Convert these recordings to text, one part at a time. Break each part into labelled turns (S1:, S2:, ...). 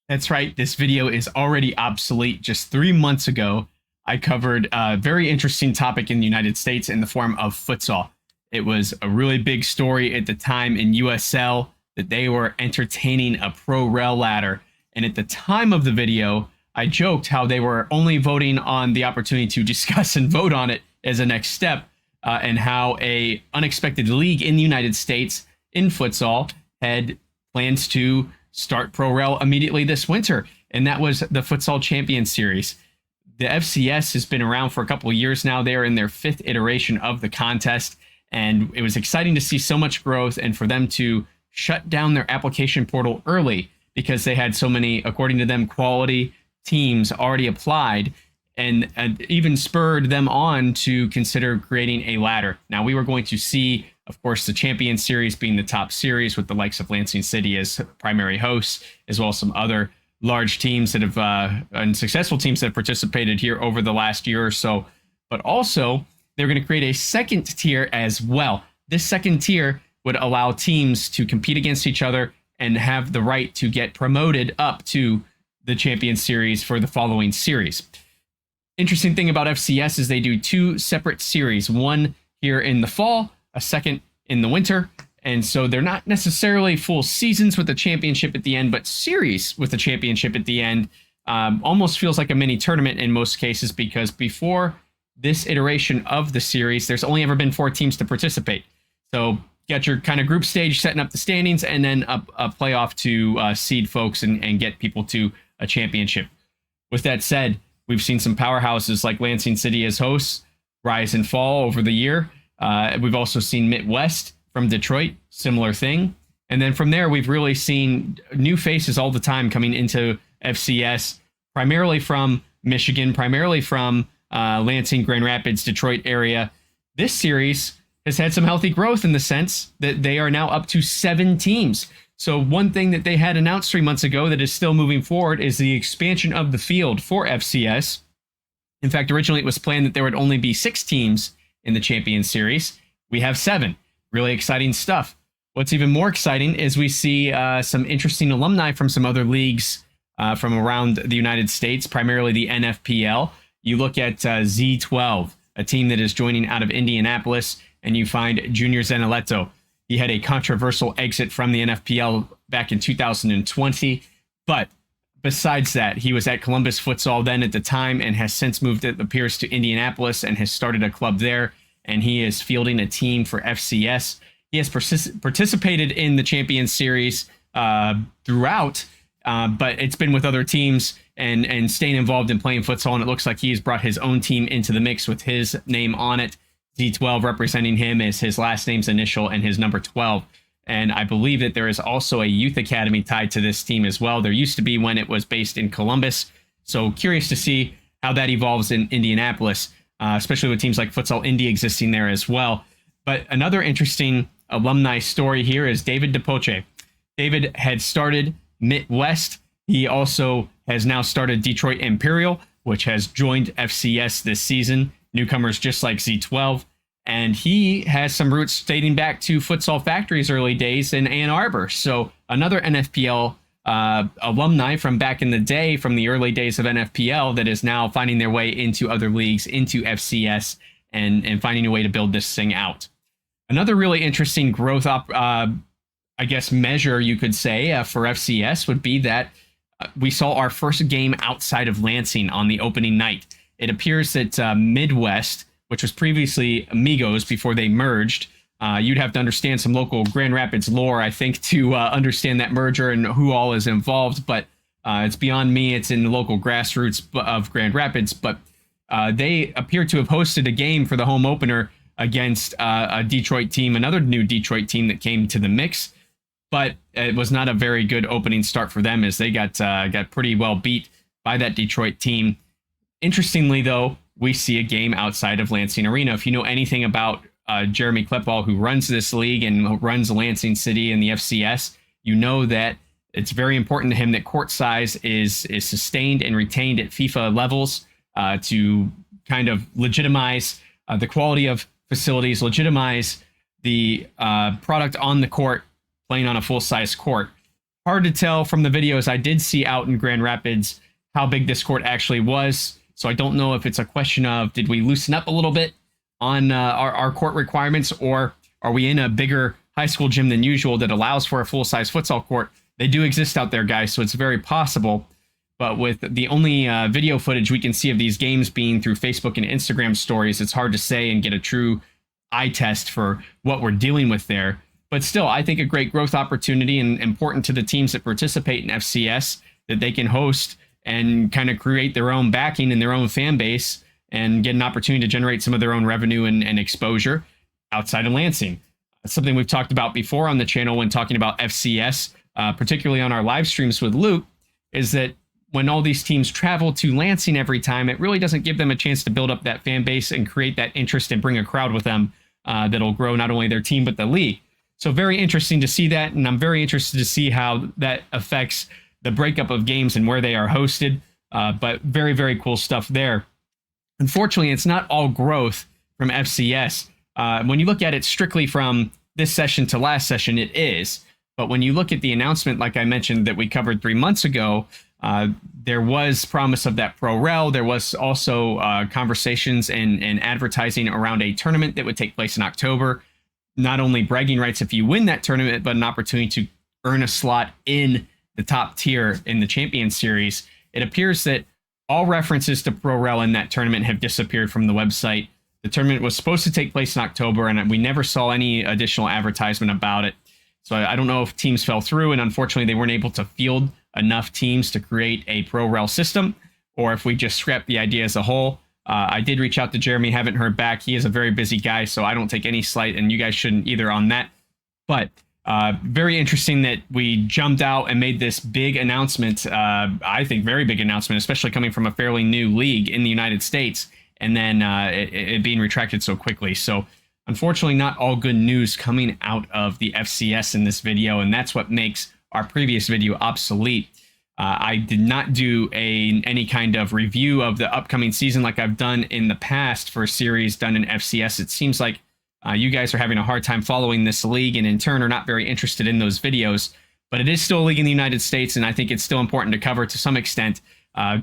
S1: That's right. This video is already obsolete. Just 3 months ago, I covered a very interesting topic in the United States in the form of futsal. It was a really big story at the time in USL that they were entertaining a pro rel ladder. And at the time of the video, I joked how they were only voting on the opportunity to discuss and vote on it as a next step, and how a unexpected league in the United States in futsal had plans to start pro rel immediately this winter, and that was the Futsal Champions Series. The FCS has been around for a couple of years now. They are in their 5th iteration of the contest, and it was exciting to see so much growth and for them to shut down their application portal early because they had so many, according to them, quality teams already applied, and even spurred them on to consider creating a ladder. Now, we were going to see, of course, the Champions Series being the top series with the likes of Lansing City as primary hosts, as well as some other large teams that have and successful teams that have participated here over the last year or so. But also, they're going to create a second tier as well. This second tier would allow teams to compete against each other and have the right to get promoted up to the Champions Series for the following series. Interesting thing about FCS is they do 2 separate series, one here in the fall, a second in the winter. And so they're not necessarily full seasons with the championship at the end, but series with the championship at the end. Almost feels like a mini tournament in most cases, because before this iteration of the series, there's only ever been 4 teams to participate. So you got your kind of group stage setting up the standings, and then a playoff to seed folks and get people to a championship. With that said, we've seen some powerhouses like Lansing City as hosts rise and fall over the year. We've also seen Midwest from Detroit, similar thing. And then from there, we've really seen new faces all the time coming into FCS, primarily from Michigan, primarily from Lansing, Grand Rapids, Detroit area. This series has had some healthy growth in the sense that they are now up to 7 teams. So one thing that they had announced 3 months ago that is still moving forward is the expansion of the field for FCS. In fact, originally it was planned that there would only be 6 teams in the Champions Series. We have 7. Really exciting stuff. What's even more exciting is we see some interesting alumni from some other leagues from around the United States, primarily the NFPL. You look at Z12, a team that is joining out of Indianapolis, and you find Junior Zaniletto. He had a controversial exit from the NFPL back in 2020, but besides that, he was at Columbus Futsal then at the time and has since moved, it appears, to Indianapolis and has started a club there, and he is fielding a team for FCS. He has participated in the Champions Series throughout, but it's been with other teams and staying involved in playing futsal, and it looks like he has brought his own team into the mix with his name on it. Z12 representing him as his last name's initial and his number 12. And I believe that there is also a youth academy tied to this team as well. There used to be when it was based in Columbus. So curious to see how that evolves in Indianapolis, especially with teams like Futsal Indy existing there as well. But another interesting alumni story here is David DePoche. David had started Midwest. He also has now started Detroit Imperial, which has joined FCS this season. Newcomers just like Z12. And he has some roots dating back to Futsal Factory's early days in Ann Arbor. So another NFPL alumni from back in the day, from the early days of NFPL, that is now finding their way into other leagues, into FCS, and finding a way to build this thing out. Another really interesting growth measure, you could say, for FCS would be that we saw our first game outside of Lansing on the opening night. It appears that Midwest, which was previously Amigos before they merged, you'd have to understand some local Grand Rapids lore, I think, to understand that merger and who all is involved. But it's beyond me. It's in the local grassroots of Grand Rapids. But they appear to have hosted a game for the home opener against a Detroit team, another new Detroit team that came to the mix. But it was not a very good opening start for them, as they got pretty well beat by that Detroit team. Interestingly, though, we see a game outside of Lansing Arena. If you know anything about Jeremy Klepal, who runs this league and runs Lansing City and the FCS, you know that it's very important to him that court size is sustained and retained at FIFA levels to kind of legitimize the quality of facilities, legitimize the product on the court, playing on a full-size court. hard to tell from the videos I did see out in Grand Rapids how big this court actually was. So I don't know if it's a question of, did we loosen up a little bit on our court requirements, or are we in a bigger high school gym than usual that allows for a full-size futsal court? They do exist out there, guys, so it's very possible. But with the only video footage we can see of these games being through Facebook and Instagram stories, it's hard to say and get a true eye test for what we're dealing with there. But still, I think a great growth opportunity, and important to the teams that participate in FCS, that they can host and kind of create their own backing and their own fan base and get an opportunity to generate some of their own revenue and exposure outside of Lansing. That's something we've talked about before on the channel when talking about FCS, particularly on our live streams with Luke, is that when all these teams travel to Lansing every time, it really doesn't give them a chance to build up that fan base and create that interest and bring a crowd with them that'll grow not only their team, but the league. So very interesting to see that, and I'm very interested to see how that affects the breakup of games and where they are hosted, but very, very cool stuff there. Unfortunately, it's not all growth from FCS. When you look at it strictly from this session to last session, it is. But when you look at the announcement, like I mentioned, that we covered 3 months ago, there was promise of that pro rel. There was also conversations and advertising around a tournament that would take place in October. Not only bragging rights if you win that tournament, but an opportunity to earn a slot in the top tier in the Champion Series. It appears that all references to pro rel in that tournament have disappeared from the website. The tournament was supposed to take place in October, and we never saw any additional advertisement about it. So I don't know if teams fell through, and unfortunately they weren't able to field enough teams to create a pro rel system, or if we just scrapped the idea as a whole. I did reach out to Jeremy, haven't heard back. He is a very busy guy, so I don't take any slight, and you guys shouldn't either on that. But very interesting that we jumped out and made this big announcement, I think very big announcement, especially coming from a fairly new league in the United States, and then it being retracted so quickly. So unfortunately, not all good news coming out of the FCS in this video, and that's what makes our previous video obsolete. I did not do any kind of review of the upcoming season like I've done in the past for a series done in FCS. It seems like you guys are having a hard time following this league, and in turn are not very interested in those videos. But it is still a league in the United States, and I think it's still important to cover to some extent.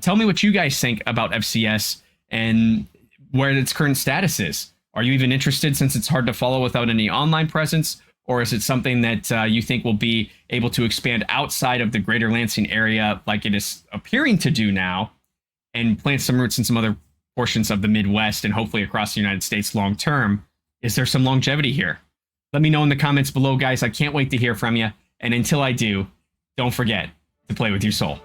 S1: Tell me what you guys think about FCS and where its current status is. Are you even interested, since it's hard to follow without any online presence? Or is it something that you think will be able to expand outside of the greater Lansing area like it is appearing to do now, and plant some roots in some other portions of the Midwest and hopefully across the United States long term? Is there some longevity here? Let me know in the comments below, guys. I can't wait to hear from you. And until I do, don't forget to play with your soul.